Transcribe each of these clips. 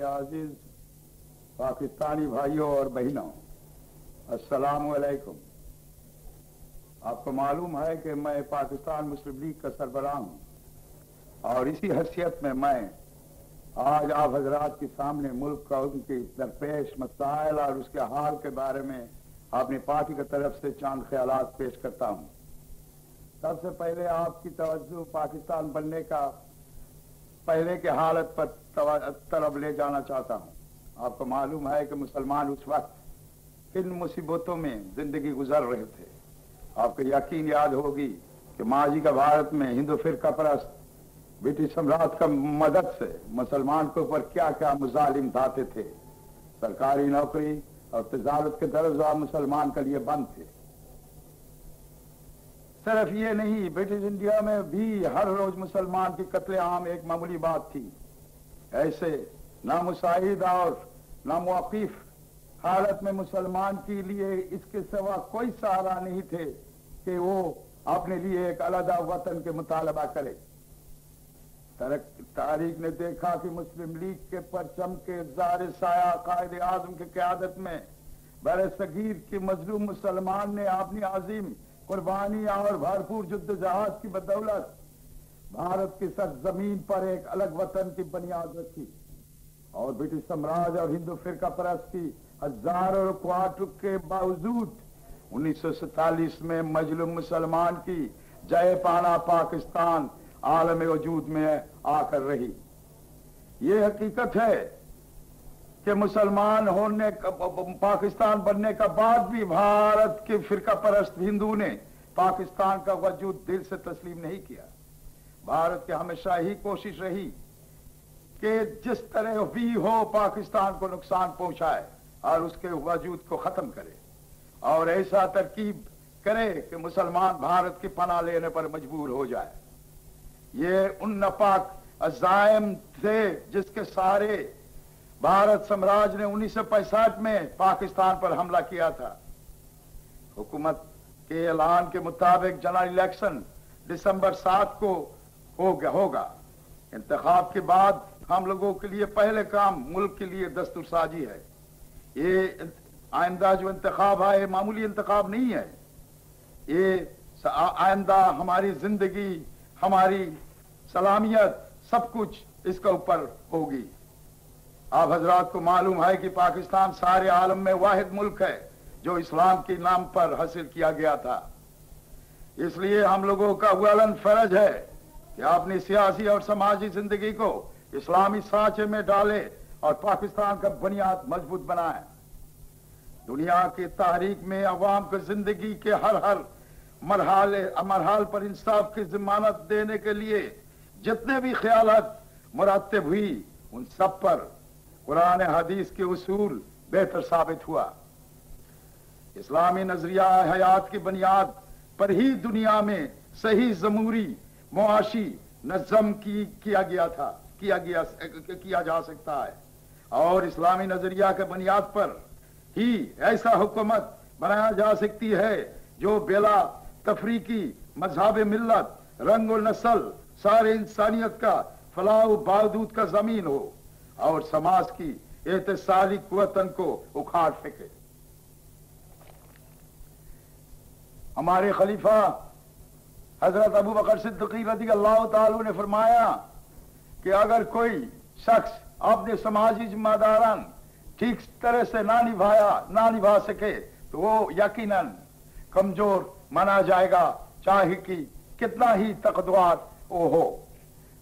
मेरे आजिज पाकिस्तानी भाइयों और बहनों, अस्सलाम वालेकुम। आपको मालूम है कि मैं पाकिस्तान मुस्लिम लीग का सरबराह हूं और इसी हैसियत में मैं आज आप हजरात के सामने मुल्क का उनके दरपेश मसाइल और उसके हाल के बारे में अपनी पार्टी की तरफ से चंद ख्यालात पेश करता हूं। सबसे पहले आपकी तवज्जो पाकिस्तान बनने का पहले के हालत पर तरफ ले जाना चाहता हूं। आपको मालूम है कि मुसलमान उस वक्त किन मुसीबतों में जिंदगी गुजार रहे थे। आपको यकीन याद होगी कि माजी का भारत में हिंदू फिरका परस्त ब्रिटिश सम्राट का मदद से मुसलमान के ऊपर क्या क्या मुजालिम ढाते थे। सरकारी नौकरी और तजारत के दरजा मुसलमान के लिए बंद थे। सिर्फ ये नहीं, ब्रिटिश इंडिया में भी हर रोज मुसलमान की कत्ले आम एक मामूली बात थी। ऐसे नामुसाहिद और नामुवाकिफ हालत में मुसलमान के लिए इसके सिवा कोई सहारा नहीं थे कि वो अपने लिए एक अलग वतन के मुतालबा करे। तारीख ने देखा कि मुस्लिम लीग के परचम के ज़ार साया कायदे आजम की क़यादत में बड़े सगीर के मजलूम मुसलमान ने अपनी अजीम कुर्बानी और भरपूर जुद्दोजहद की बदौलत भारत की सरजमीन पर एक अलग वतन की बुनियाद रखी और ब्रिटिश साम्राज्य और हिंदू फिरका परस्त की हजारों क्वार्टर के बावजूद 1947 में मजलूम मुसलमान की जय पाना पाकिस्तान आलम वजूद में आकर रही। ये हकीकत है कि मुसलमान होने पाकिस्तान बनने का बाद भी भारत के फिरका परस्त हिंदू ने पाकिस्तान का वजूद दिल से तस्लीम नहीं किया। भारत की हमेशा ही कोशिश रही कि जिस तरह भी हो पाकिस्तान को नुकसान पहुंचाए और उसके वजूद को खत्म करे और ऐसा तरकीब करे कि मुसलमान भारत की पनाह लेने पर मजबूर हो जाए। ये उन नापाक अज़ाइम थे जिसके सहारे भारत साम्राज्य ने 1965 में पाकिस्तान पर हमला किया था। हुकूमत के ऐलान के मुताबिक जनरल इलेक्शन दिसंबर 7 को होगा। इंतखाब के बाद हम लोगों के लिए पहले काम मुल्क के लिए दस्तूर साजी है। ये आइंदा जो इंतखाब है मामूली इंतखाब नहीं है। ये आइंदा हमारी जिंदगी, हमारी सलामियत, सब कुछ इसके ऊपर होगी। आप हजरात को मालूम है कि पाकिस्तान सारे आलम में वाहिद मुल्क है जो इस्लाम के नाम पर हासिल किया गया था। इसलिए हम लोगों का अव्वलन फर्ज है कि अपनी सियासी और समाजी जिंदगी को इस्लामी सांचे में डाले और पाकिस्तान का बुनियाद मजबूत बनाए। दुनिया की तारीख में अवाम को जिंदगी के हर मरहाल पर इंसाफ की जमानत देने के लिए जितने भी ख्यालात मुरतब हुई उन सब पर कुरान हदीस के उसूल बेहतर साबित हुआ। इस्लामी नजरिया हयात की बुनियाद पर ही दुनिया में सही जमूरी मुआशी नज़म किया जा सकता है और इस्लामी नजरिया के बुनियाद पर ही ऐसा हुकूमत बनाया जा सकती है जो बेला तफरीकी मजहब मिल्लत रंग और नस्ल सारे इंसानियत का फलाह बहदूद का जमीन हो और समाज की एहतसाली कुव्वतन को उखाड़ फेंके। हमारे खलीफा हजरत अबू बकर सिद्दीक़ रज़ियल्लाहु ताला ने फरमाया कि अगर कोई शख्स अपने समाजी जिम्मेदारान ठीक तरह से ना निभा सके तो वो यकीनन कमजोर माना जाएगा, चाहे कि कितना ही तकदवार वो हो।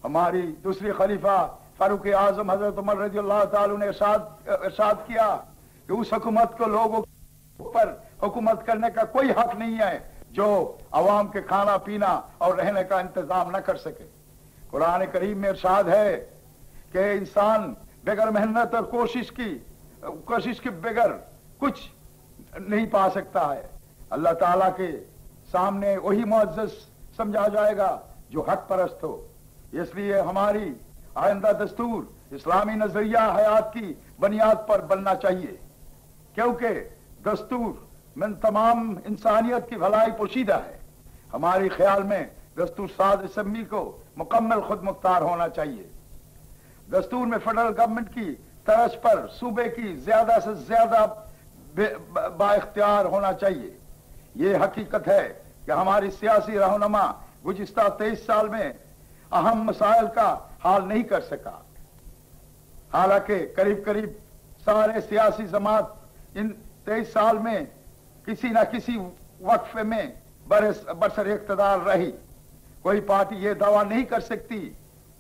हमारी दूसरी खलीफा फारूक आजम हजरत उमर रज़ियल्लाहु ताला ने इरशाद किया कि उस हुकूमत को लोगों पर हुकूमत करने का कोई हक नहीं है जो अवाम के खाना पीना और रहने का इंतजाम न कर सके। कुरान करीम में इरशाद है कि इंसान बगैर मेहनत और कोशिश के बगैर कुछ नहीं पा सकता है। अल्लाह ताला के सामने वही मुअज़्ज़ज़ समझा जाएगा जो हक परस्त हो। इसलिए हमारी आइंदा दस्तूर इस्लामी नजरिया हयात की बुनियाद पर बनना चाहिए, क्योंकि दस्तूर में तमाम इंसानियत की भलाई पोशीदा है। हमारे ख्याल में दस्तूर साज असम्बली को मुकम्मल खुद मुख्तार होना चाहिए। दस्तूर में फेडरल गवर्नमेंट की तरज पर सूबे की ज्यादा से ज्यादा बाइख्तियार होना चाहिए। ये हकीकत है कि हमारी सियासी रहनुमा गुज़िश्ता 23 साल में अहम मसाइल का हल नहीं कर सका। हालांकि करीब करीब सारे सियासी जमात इन 23 साल में किसी न किसी वक्फे में बरसर इक़्तिदार रही। कोई पार्टी ये दावा नहीं कर सकती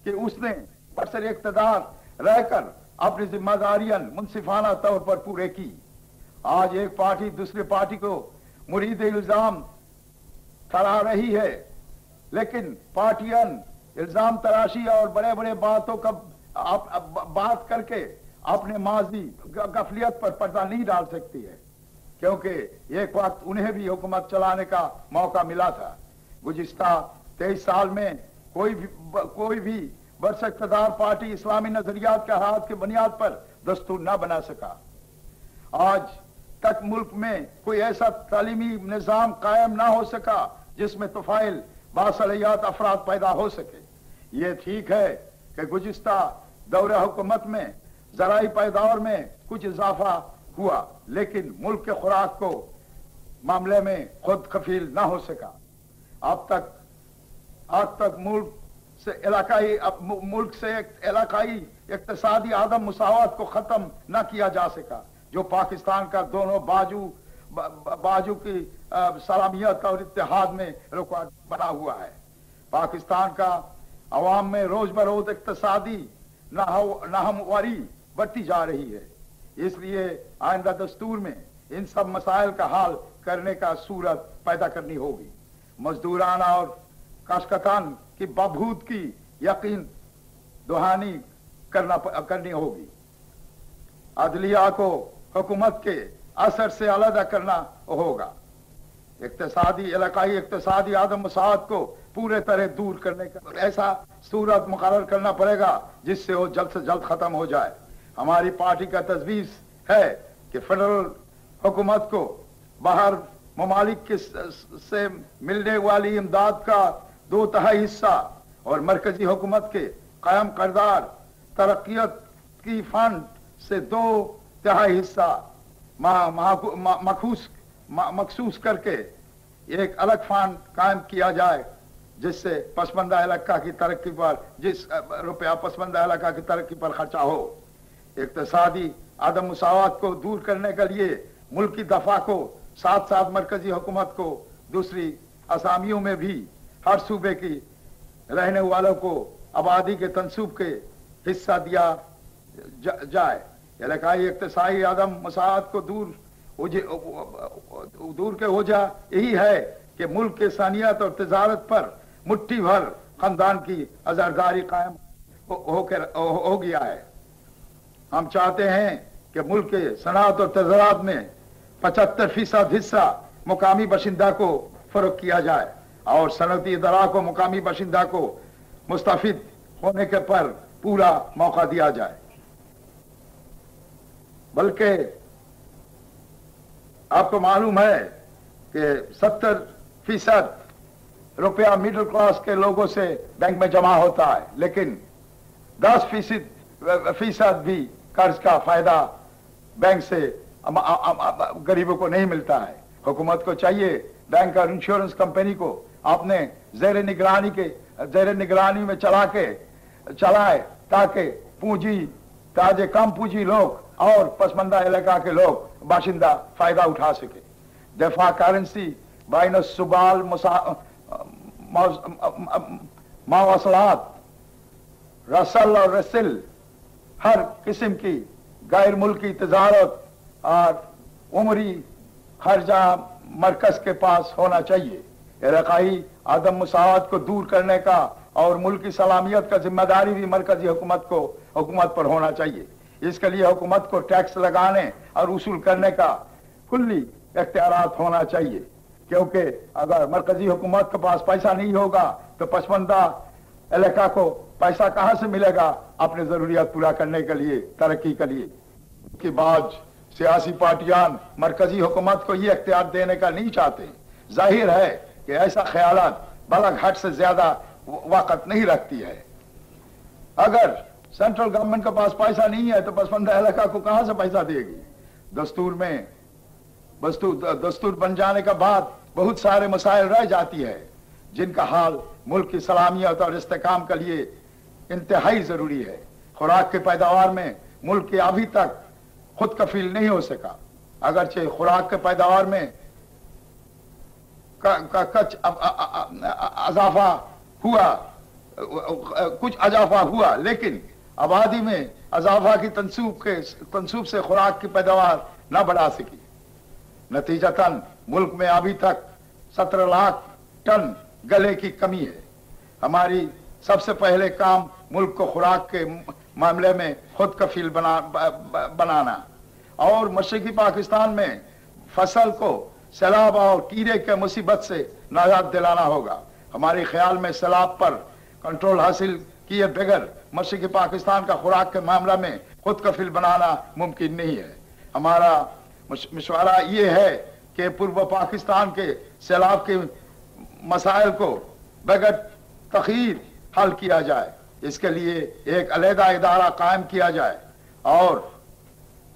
कि उसने बरसर इक़्तिदार रहकर अपनी जिम्मेदारियां मुनसिफाना तौर पर पूरे की। आज एक पार्टी दूसरी पार्टी को मुरीद इल्जाम ठहरा रही है, लेकिन पार्टियां इल्जाम तराशी और बड़े बड़े बातों का बात करके अपने माजी गफलियत पर पर्दा नहीं डाल सकती है, क्योंकि एक वक्त उन्हें भी हुकूमत चलाने का मौका मिला था। गुज़िश्ता 23 साल में कोई भी बरसक्तदार पार्टी इस्लामी नजरियात के हाथ की बुनियाद पर दस्तूर न बना सका। आज तक मुल्क में कोई ऐसा तालीमी निजाम कायम ना हो सका जिसमें तुफाइल बासलियात अफराद पैदा हो सके। ये ठीक है कि गुज़िश्ता दौरे हुकूमत में ज़राई पैदावार में कुछ इजाफा हुआ, लेकिन मुल्क के खुराक को मामले में खुद कफील ना हो सका। आज तक मुल्क से इलाकाई इक्तिसादी आदम मुसावत को खत्म न किया जा सका, जो पाकिस्तान का दोनों बाजू की सलामियत और इत्तेहाद में रुकावट बना हुआ है। पाकिस्तान का अवाम में रोज बरोज इक्तिसादी नाहमवारी बढ़ती जा रही है। इसलिए आइंदा दस्तूर में इन सब मसाइल का हल करने का सूरत पैदा करनी होगी। मजदूराना और काश्तकान की बहबूद की यकीन दहानी करनी होगी। अदलिया को हुकूमत के असर से अलग करना होगा। इलाकाई इक्तिसादी आदम मसाहत को पूरे तरह दूर करने का ऐसा सूरत मुकर्रर करना पड़ेगा जिससे वो जल्द से जल्द खत्म हो जाए। हमारी पार्टी का तजवीज़ है कि फेडरल हुकूमत को बाहर ममालिक से मिलने वाली इमदाद का 2/3 हिस्सा और मरकजी हुकूमत के कायम करदार तरक्कियत की फंड से 2/3 हिस्सा मखसूस करके एक अलग फंड कायम किया जाए, जिससे पसमंदा इलाका की तरक्की पर रुपया पसमंदा इलाका की तरक्की पर खर्चा हो। इक्तिसादी आदम मुसावत को दूर करने के लिए मुल्क की दफा को साथ साथ मरकजी हुकूमत को दूसरी असामियों में भी हर सूबे की रहने वालों को आबादी के तनसूब के हिस्सा दिया जाए। इलाकाई इक्तिसादी आदम मुसावत को दूर के वजह यही है कि मुल्क के सनियत और तजारत पर मुट्ठी भर खानदान की अजरदारी कायम हो गया है। हम चाहते हैं कि मुल्क के सनात और तजारत में 75% हिस्सा मुकामी बाशिंदा को फरोख्त किया जाए और सनती इदारा को मुकामी बाशिंदा को मुस्तफिद होने के पर पूरा मौका दिया जाए। बल्कि आपको मालूम है कि 70% रुपया मिडिल क्लास के लोगों से बैंक में जमा होता है, लेकिन 10% भी कर्ज का फायदा बैंक से गरीबों को नहीं मिलता है। हुकूमत को चाहिए बैंक और इंश्योरेंस कंपनी को अपने ज़ेर निगरानी में चलाए ताकि कम पूंजी लोग और पसमंदा इलाका के लोग बाशिंदा फायदा उठा सके। दफा करेंसी बाइन सुबाल मवासलात रसल और रसिल हर किस्म की गैर मुल्की तजारत और उमरी खर्चा मरकज के पास होना चाहिए। इलाकाई आदम मुसावत को दूर करने का और मुल्क की सलामियत का जिम्मेदारी भी मरकजी हुकूमत पर होना चाहिए। इसके लिए हुकूमत को टैक्स लगाने और वसूल करने का कुल्ली इख्तियारात होना चाहिए, क्योंकि अगर मरकजी हुकूमत के पास पैसा नहीं होगा तो पसमंदा इलाका को पैसा कहां से मिलेगा अपनी जरूरियात पूरा करने के लिए, तरक्की के लिए। के बाद सियासी पार्टियां मरकजी हुकूमत को ये इख्तियार देने का नहीं चाहते। जाहिर है कि ऐसा ख्यालात बलगहट से ज्यादा वक़्त नहीं रखती है। अगर सेंट्रल गवर्नमेंट के पास पैसा नहीं है तो पसमानदा इलाका को कहां से पैसा देगी? दस्तूर बन जाने के बाद बहुत सारे मसाइल रह जाती है जिनका हाल मुल्क की सलामियत और इस्तेकाम के लिए इंतहाई जरूरी है। खुराक की पैदावार में मुल्क के अभी तक खुद कफील नहीं हो सका। अगरचे खुराक के पैदावार में कुछ अजाफा हुआ, लेकिन आबादी में अजाफा की तंसूब से खुराक की पैदावार न बढ़ा सकी। नतीजतन मुल्क में अभी तक 17 लाख टन गले की कमी है। हमारी सबसे पहले काम मुल्क को खुराक के मामले में खुद कफील बनाना और मशरकी पाकिस्तान में फसल को सैलाब और कीड़े के मुसीबत से निजात दिलाना होगा। हमारे ख्याल में सैलाब पर कंट्रोल हासिल किए बगैर मशरकी पाकिस्तान का खुराक के मामला में खुद कफील बनाना मुमकिन नहीं है। हमारा मशवरा ये है कि पूर्व पाकिस्तान के सैलाब के मसाइल को बगैर तखीर हल किया जाए। इसके लिए एक अलहदा इदारा कायम किया जाए और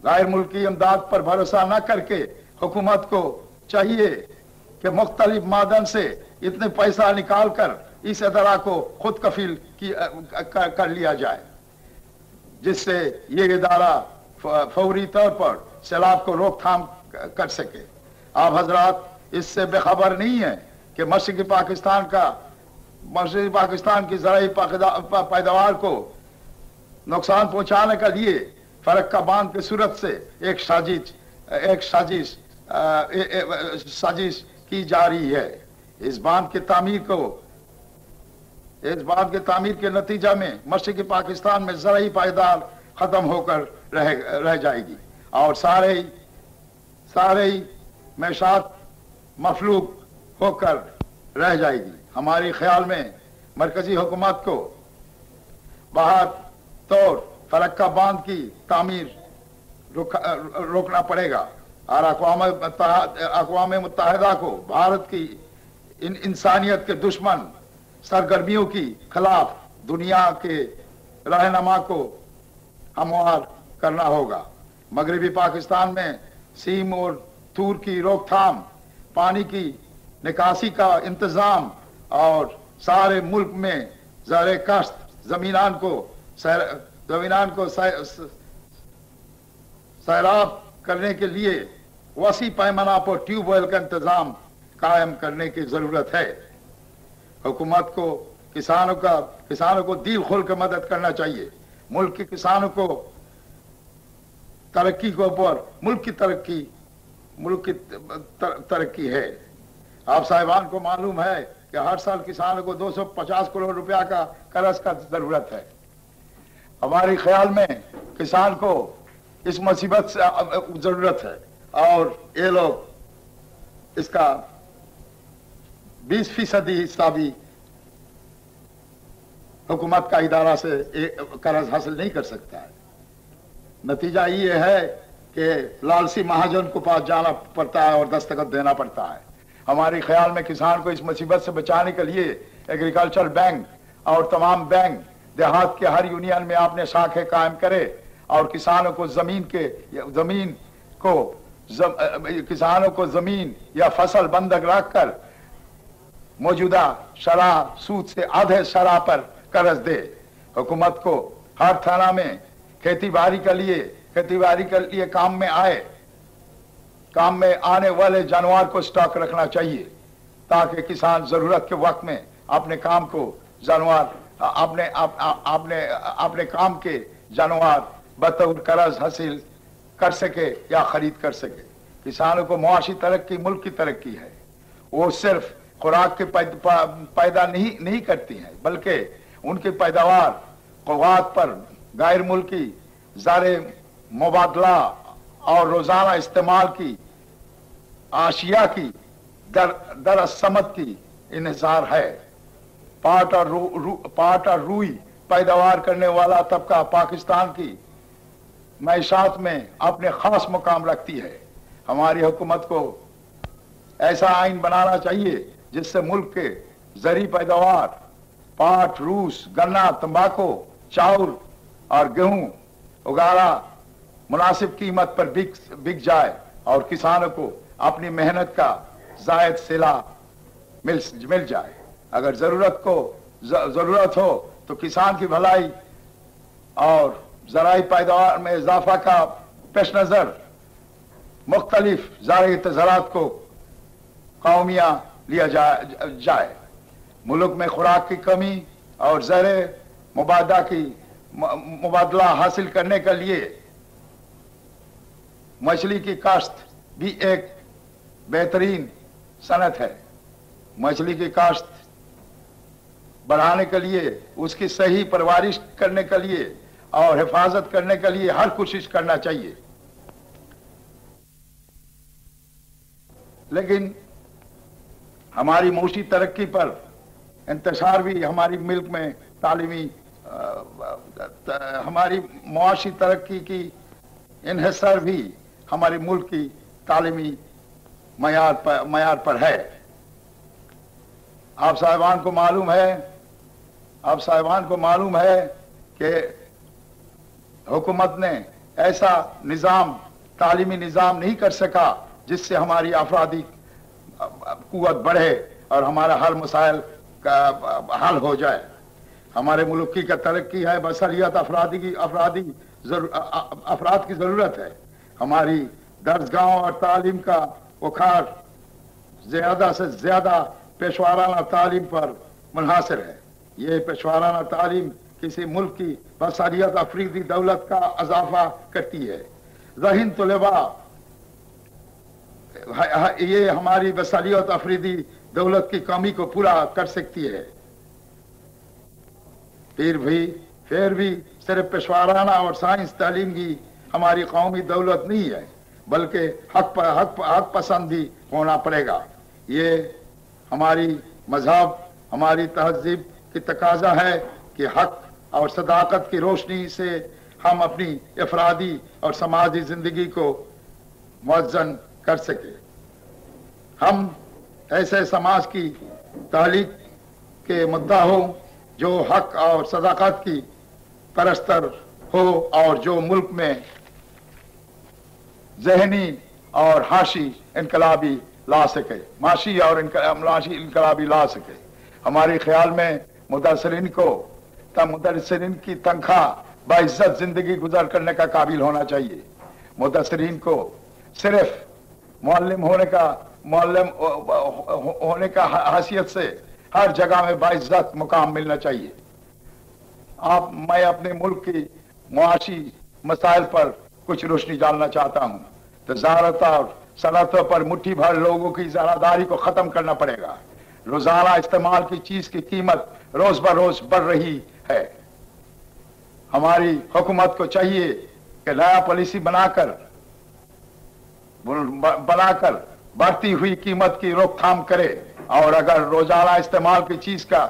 गैर मुल्की इमदाद पर भरोसा न करके हुकूमत को चाहिए कि मुख्तलिफ मादन से इतने पैसा निकाल कर इस इदारा को खुद कफील कर लिया जाए, जिससे ये इदारा फौरी तौर पर सैलाब को रोकथाम कर सके। आप हजरात इससे बेखबर नहीं है कि मशरकी पाकिस्तान की ज़राई पैदावार को नुकसान पहुंचाने के लिए फरक्का बांध की सूरत से एक साजिश की जा रही है। इस बांध के तामीर के नतीजा में मशरकी पाकिस्तान में ज़राई पैदावार खत्म होकर रह जाएगी और सारे मैशात मफलूक होकर रह जाएगी। हमारे ख्याल में मरकजी हुकूमत को बाहर तौर फरक्का बांध की तामीर रोकना पड़ेगा और अक़वाम मुत्तहिदा को भारत की इन इंसानियत के दुश्मन सरगर्मियों की खिलाफ दुनिया के रहनुमा को हमवार करना होगा। मगरबी पाकिस्तान में सीम और तूर की रोकथाम, पानी की निकासी का इंतजाम और सारे मुल्क में ज़र काश्त जमीनान को सैराब करने के लिए वसी पैमाना पर ट्यूबवेल का इंतजाम कायम करने की जरूरत है। हुकूमत को किसानों को दिल खोल कर मदद करना चाहिए। मुल्क के किसानों को तरक्की के ऊपर मुल्क की तरक्की है। आप साहिबान को मालूम है कि हर साल किसानों को 250 करोड़ रुपया का कर्ज का जरूरत है। हमारे ख्याल में किसान को इस मुसीबत से जरूरत है और ये लोग इसका 20% हिस्सा भी हुकूमत का इदारा से कर्ज हासिल नहीं कर सकता है। नतीजा ये है कि लालसी महाजन को पास जाना पड़ता है और दस्तखत देना पड़ता है। हमारे ख्याल में किसान को इस मुसीबत से बचाने के लिए एग्रीकल्चर बैंक और तमाम बैंक देहात के हर यूनियन में अपने शाखे कायम करे और किसानों को जमीन या फसल बंधक रखकर मौजूदा शरह सूद से आधे शरह पर कर्ज दे। हुकूमत को हर थाना में खेती बाड़ी के लिए काम में आने वाले जानवर को स्टॉक रखना चाहिए ताकि किसान जरूरत के वक्त में अपने काम के जानवर बतौर कर्ज हासिल कर सके या खरीद कर सके। किसानों को मुआशी तरक्की मुल्क की तरक्की है। वो सिर्फ खुराक के पैदा नहीं करती हैं बल्कि उनकी पैदावार कौवात पर गैर मुल्की ज़ारे मुबादला और रोजाना इस्तेमाल की आशिया की दरअसमत की इन्हिसार है। पाट और रुई पैदावार करने वाला तबका पाकिस्तान की मैशात में अपने खास मुकाम रखती है। हमारी हुकूमत को ऐसा आइन बनाना चाहिए जिससे मुल्क के जरी पैदावार पाट, रूस, गन्ना, तंबाकू, चाउर اور गेहूं उगाड़ा मुनासिब कीमत पर बिक जाए और किसानों को अपनी मेहनत का जायद सिला मिल जाए। अगर जरूरत हो तो किसान की भलाई और ज़राई पैदावार में इजाफा का पेश नज़र मुख्तलिफ ज़राई तज़ारात को कौमिया लिया जाए। मुल्क में खुराक की कमी और ज़र मुबादला हासिल करने के लिए मछली की काश्त भी एक बेहतरीन सनत है। मछली की काश्त बढ़ाने के लिए, उसकी सही परवरिश करने के लिए और हिफाजत करने के लिए हर कोशिश करना चाहिए। लेकिन हमारी मौशी तरक्की पर इंतशार भी हमारी मुल्क में तालीमी हमारी मुआशी तरक्की की इन्हिसार भी हमारे मुल्क की तालीमी मयार पर है। आप साहिबान को मालूम है कि हुकूमत ने ऐसा तालीमी निज़ाम नहीं कर सका जिससे हमारी अफरादी कुव्वत बढ़े और हमारा हर मसाइल का हल हो जाए। हमारे मुल्क की तरक्की है बसरियत अफराद की ज़रूरत है। हमारी दर्जगाहों और तालीम का उखाड़ ज़्यादा से ज़्यादा पेशवाराना तालीम पर मुनहासिर है। ये पेशवाराना तालीम किसी मुल्क की बसरियत अफरीदी दौलत का इजाफा करती है। ज़हीन तलबा ये हमारी बसरियत अफरीदी दौलत की कमी को पूरा कर सकती है। फिर भी सिर्फ पेशवाराना और साइंस तालीम की हमारी कौमी दौलत नहीं है, बल्कि हक पसंद भी होना पड़ेगा। ये हमारी मजहब, हमारी तहजीब की तकाजा है कि हक और सदाकत की रोशनी से हम अपनी अफरादी और समाजी जिंदगी को मुअज्जन कर सके। हम ऐसे समाज की तहलीक के मुद्दा हो जो हक और सदाकत की परस्तर हो और जो मुल्क में ज़हनी और हाशी इनकलाबी ला सके, माशी इनकलाबी ला सके। हमारे ख्याल में मुदर्रिसीन की तनख्वाह बाइज्जत जिंदगी गुजर करने का काबिल होना चाहिए। मुदर्रिसीन को सिर्फ मुअल्लिम होने का हैसियत से हर जगह में बाइज्जत मुकाम मिलना चाहिए। मैं अपने मुल्क की मुआशी मसाइल पर कुछ रोशनी डालना चाहता हूँ। तजारत और सनतों पर मुट्ठी भर लोगों की ज़रादारी को खत्म करना पड़ेगा। रोजाना इस्तेमाल की चीज की कीमत रोज बरोज बढ़ रही है। हमारी हुकूमत को चाहिए कि नया पॉलिसी बनाकर बढ़ती हुई कीमत की रोकथाम करे, और अगर रोजाना इस्तेमाल की चीज का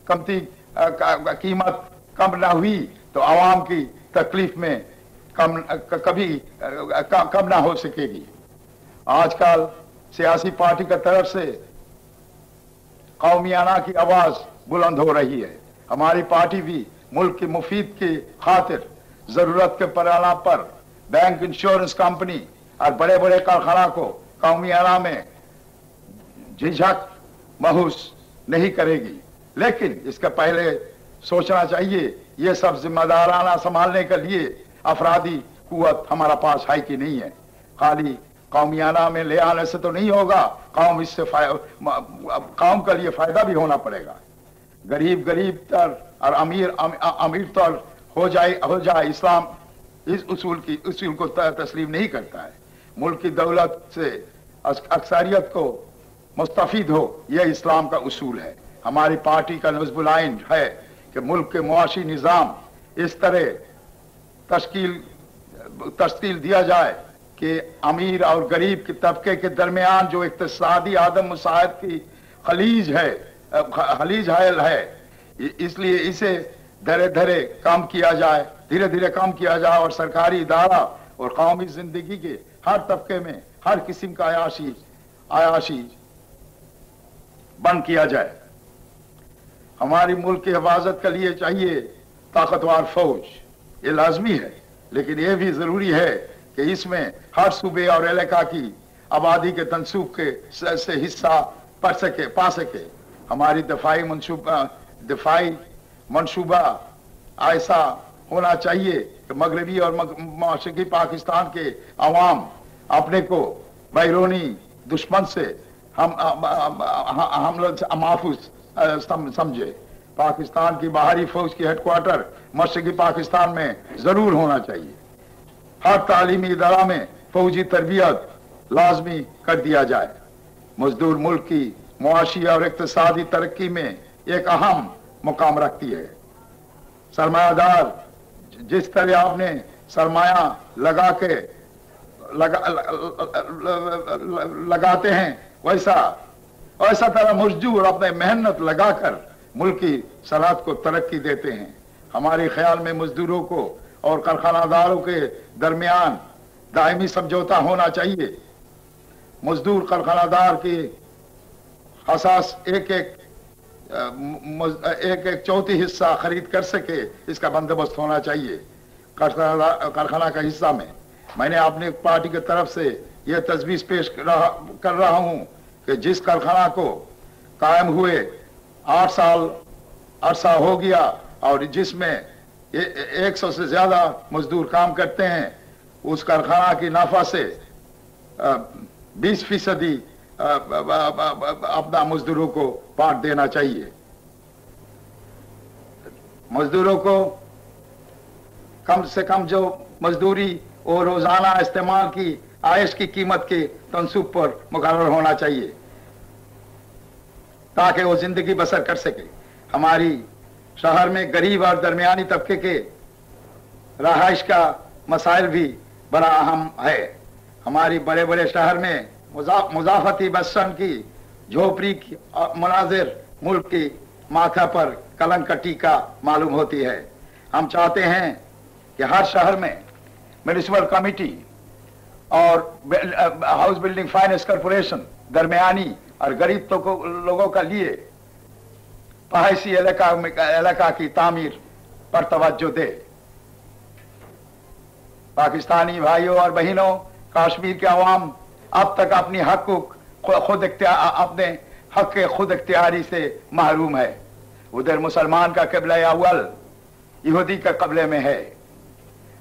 कीमत कम ना हुई तो आवाम की तकलीफ में कम ना हो सकेगी। आजकल सियासी पार्टी की तरफ से कौमियाना की आवाज बुलंद हो रही है। हमारी पार्टी भी मुल्क की मुफीद की खातिर जरूरत के पैमाने पर बैंक, इंश्योरेंस कंपनी और बड़े बड़े कारखाना को कौमियाना में झिझक महसूस नहीं करेगी। लेकिन इसका पहले सोचना चाहिए ये सब जिम्मेदाराना संभालने के लिए अफरादी कुव्वत हमारा पास है कि नहीं है। खाली कौमियाना में ले आने से तो नहीं होगा, कौम के लिए फायदा भी होना पड़ेगा। गरीब तर और अमीर तर हो जाए इस्लाम इस उसूल को तस्लीम नहीं करता है। मुल्क की दौलत से अक्सरियत को मुस्तफीद हो, यह इस्लाम का उसूल है। हमारी पार्टी का नज़्बुल आइन है कि मुल्क के मुआशी निज़ाम इस तरह तश्कील दिया जाए कि अमीर और गरीब के तबके के दरमियान जो इक्तिसादी आदम मुसाहत की खलीज है, इसलिए इसे धीरे धीरे कम किया जाए और सरकारी इदारा और कौमी जिंदगी के हर तबके में हर किस्म का आयाशी बंद किया जाए। हमारी मुल्क की हिफाजत के लिए चाहिए ताकतवर फौज یہ لازمی ہے، لیکن یہ بھی ضروری ہے کہ اس میں ہر صوبے اور علاقہ کی آبادی کے تنسوب کے سے حصہ پا سکے۔ ہماری دفاعی منصوبہ ایسا ہونا چاہیے کہ مغربی اور مشرقی پاکستان کے عوام اپنے کو بیرونی دشمن سے حملہ محفوظ سمجھے۔ پاکستان کی باہری فوج کی ہیڈ کوارٹر مشرقی پاکستان میں ضرور ہونا چاہیے۔ ہر تعلیمی ادارہ میں فوجی تربیت لازمی کر دیا جائے۔ مزدور ملک کی معاشی اور اقتصادی ترقی میں ایک اہم مقام رکھتی ہے۔ سرمایہ دار جس طرح آپ نے سرمایہ لگاتے ہیں ویسا طرح مزدور اپنے محنت لگا کر ملک کی صنعت کو ترقی دیتے ہیں۔ ہمارے خیال میں مزدوروں کو اور کارخانہ داروں کے درمیان دائمی سمجھوتا ہونا چاہیے۔ مزدور کارخانہ دار کی حساس ایک چوتھی حصہ خرید کر سکے، اس کا بندوبست ہونا چاہیے کارخانہ کا حصہ میں نے اپنی پارٹی کی طرف سے یہ تجویز پیش کر رہا ہوں کہ جس کارخانہ کو قائم ہوئے 8 سال عرصہ ہو گیا اور جس میں 100 سے زیادہ مزدور کام کرتے ہیں، اس کارخانہ کی نفع سے 20% اپنا مزدوروں کو بانٹ دینا چاہیے۔ مزدوروں کو کم سے کم جو مزدوری اور روزانہ استعمال کی عائش کی قیمت کے تنصوب پر مقرر ہونا چاہیے تاکہ وہ زندگی بسر کر سکے۔ ہماری شہر میں غریب اور درمیانی طبقے کے رہائش کا مسائل بھی بڑا اہم ہے۔ ہماری بڑے بڑے شہر میں مضافاتی بس اسٹینڈ کی جھوپڑی کی مناظر ملک کی ماتھا پر کلنک کا ٹیکا معلوم ہوتی ہے۔ ہم چاہتے ہیں کہ ہر شہر میں میونسپل کمیٹی اور ہاؤس بلڈنگ فائنانس کارپوریشن درمیانی اور غریب لوگوں کا لیے پہائشی علاقہ کی تعمیر پر توجہ دے۔ پاکستانی بھائیوں اور بہنوں، کشمیر کے عوام اب تک اپنے خود اختیاری سے محروم ہے۔ ادھر مسلمان کا قبلہ اول یہودی کا قبلے میں ہے۔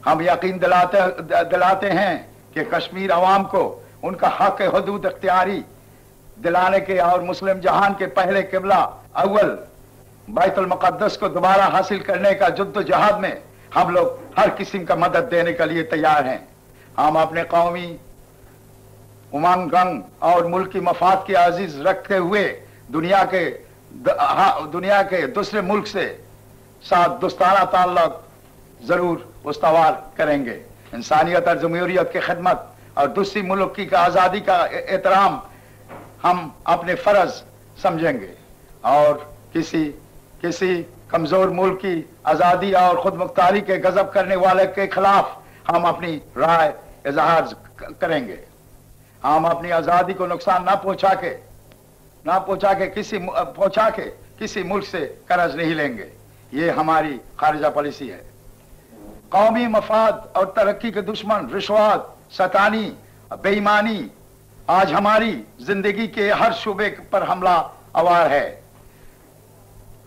ہم یقین دلاتے ہیں کہ کشمیر عوام کو ان کا حق حدود اختیاری دلانے کے اور مسلم جہان کے پہلے قبلہ اول بیت المقدس کو دوبارہ حاصل کرنے کا جد و جہاد میں ہم لوگ ہر قسم کا مدد دینے کے لیے تیار ہیں۔ ہم اپنے قومی امنگ اور ملک کی مفاد کی عزیز رکھتے ہوئے دنیا کے دوسرے ملک سے ساتھ دوستانہ تعلق ضرور استوار کریں گے۔ انسانیت اور جمہوریت کی خدمت اور دوسری ملک کی آزادی کا احترام ہم اپنے فرض سمجھیں گے اور کسی کمزور ملک کی آزادی اور خود مختاری کے غضب کرنے والے کے خلاف ہم اپنی رائے اظہار کریں گے۔ ہم اپنی آزادی کو نقصان نہ پہنچا کے کسی ملک سے قرض نہیں لیں گے۔ یہ ہماری خارجہ پالیسی ہے۔ قومی مفاد اور ترقی کے دشمن رشوت، ستانی، بے ایمانی آج ہماری زندگی کے ہر شعبے پر حملہ آور ہے۔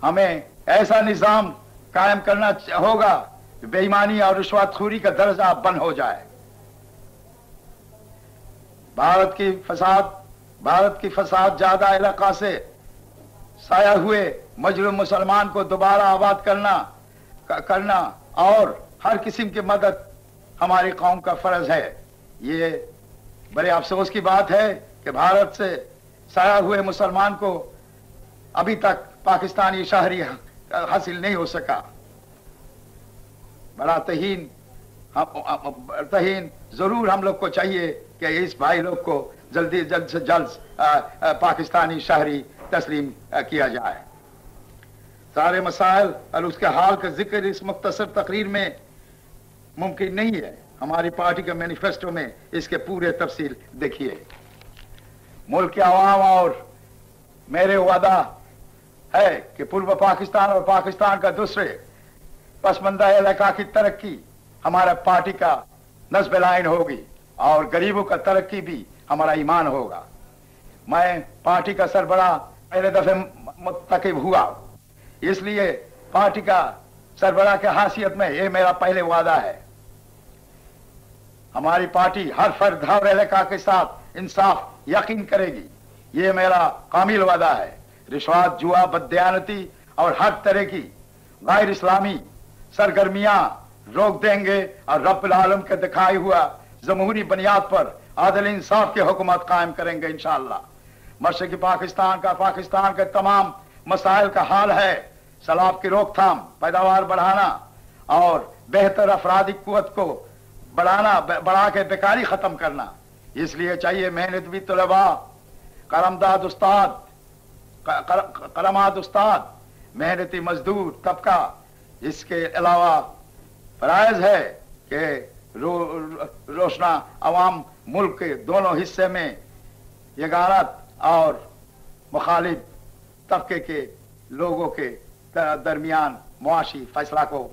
ہمیں ایسا نظام قائم کرنا ہوگا کہ بے ایمانی اور رشوت خوری کا درجہ بند ہو جائے۔ بھارت کی فساد زیادہ علاقہ سے سایہ ہوئے مظلوم مسلمان کو دوبارہ آباد کرنا اور ہر قسم کی مدد ہماری قوم کا فرض ہے۔ یہ بڑے افسوس کی بات ہے کہ بھارت سے سایہ ہوئے مسلمان کو ابھی تک پاکستانی شہری حاصل نہیں ہو سکا۔ بڑا تہین ضرور ہم لوگ کو چاہیے کہ اس بھائی لوگ کو جلد سے جلد پاکستانی شہری تسلیم کیا جائے۔ سارے مسائل اور اس کے حال کا ذکر اس مختصر تقریر میں ممکن نہیں ہے۔ ہماری پارٹی کے مینیفیسٹو میں اس کے پورے تفصیل دیکھیے۔ ملک کے عوام اور میرے وعدہ ہے کہ پورب پاکستان اور پاکستان کا دوسرے پسماندہ علاقہ کی ترقی हमारा पार्टी का नस्ब लाइन होगी और गरीबों का तरक्की भी हमारा ईमान होगा। मैं पार्टी का सरबराह पहले दफे मुत्तकिब हुआ, इसलिए पार्टी का सरबराह की हैसियत में ये मेरा पहले वादा है। हमारी पार्टी हर फर्द हर इलाका के साथ इंसाफ यकीन करेगी, ये मेरा कामिल वादा है। रिश्वत, जुआ, बददियानती और हर तरह की गैर इस्लामी सरगर्मियां रोक देंगे और रब्बुल आलम के दिखाई हुआ जमहूरी बुनियाद पर आदल इंसाफ की हुकूमत कायम करेंगे इंशाअल्लाह। मशरकी पाकिस्तान के तमाम मसाइल का हाल है सैलाब की रोकथाम, पैदावार बढ़ाना और बेहतर अफरादी कुव्वत को बढ़ा के बेकारी खत्म करना। इसलिए चाहिए मेहनती तलबा, करमाद उस्ताद, मेहनती मजदूर तबका। इसके अलावा फराइज है कि रोशना अवाम मुल्क के दोनों हिस्से में यगानत और मुखालिफ तबके के लोगों के दरमियान मुआशी फैसला को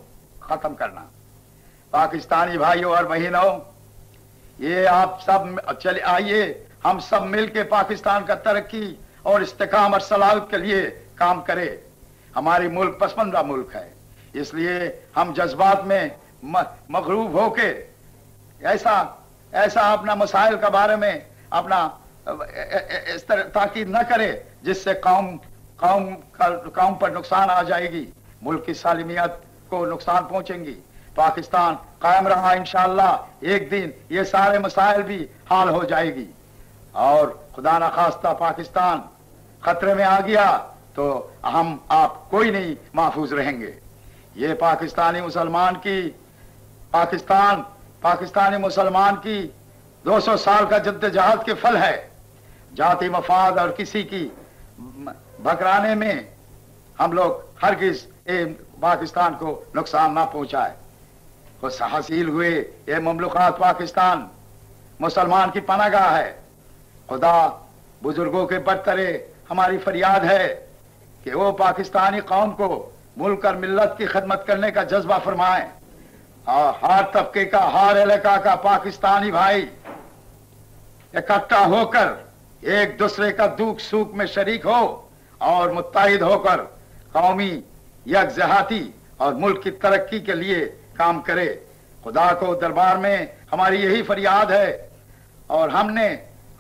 खत्म करना। पाकिस्तानी भाइयों और बहनों, ये आप सब चले आइए हम सब मिलकर पाकिस्तान का तरक्की और इस्तेकाम और सलाहत के लिए काम करें। हमारी मुल्क पसमंदा मुल्क है, इसलिए हम जज्बात में मगरूब होके ऐसा अपना मसाइल के बारे में अपना इस तरह ताकीद न करे जिससे कौम पर नुकसान आ जाएगी, मुल्क की सालिमियत को नुकसान पहुंचेंगी। पाकिस्तान कायम रहा इंशाअल्लाह, एक दिन ये सारे मसाइल भी हाल हो जाएगी और खुदा न खास्ता पाकिस्तान खतरे में आ गया तो हम आप कोई नहीं महफूज रहेंगे। ये पाकिस्तानी मुसलमान की 200 साल का जद्दोजहद के फल है। जाति मफाद और किसी की भकराने में हम लोग हरगिज पाकिस्तान को नुकसान ना पहुंचाए। खुद हासिल हुए ये ममलुकात पाकिस्तान मुसलमान की पनागाह है। खुदा बुजुर्गों के बरतरे हमारी फरियाद है कि वो पाकिस्तानी कौम को मुल्क और मिल्लत की खिदमत करने का जज्बा फरमाएं और हर तबके का हर इलाका का पाकिस्तानी भाई इकट्ठा होकर एक दूसरे का दुख सुख में शरीक हो और मुत्तहिद होकर कौमी यकजहाती और मुल्क की तरक्की के लिए काम करे। खुदा को दरबार में हमारी यही फरियाद है और हमने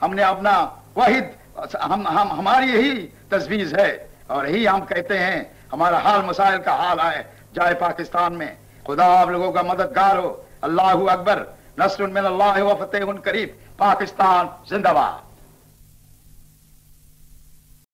अपना वाहिद हमारी यही तजवीज है और यही हम कहते हैं हमारा हाल मसाइल का हाल है जाए पाकिस्तान में। खुदा आप लोगों का मददगार हो। अल्लाहु अकबर, नस्रुन मिनल्लाहि व फतेहुन करीब। पाकिस्तान जिंदाबाद।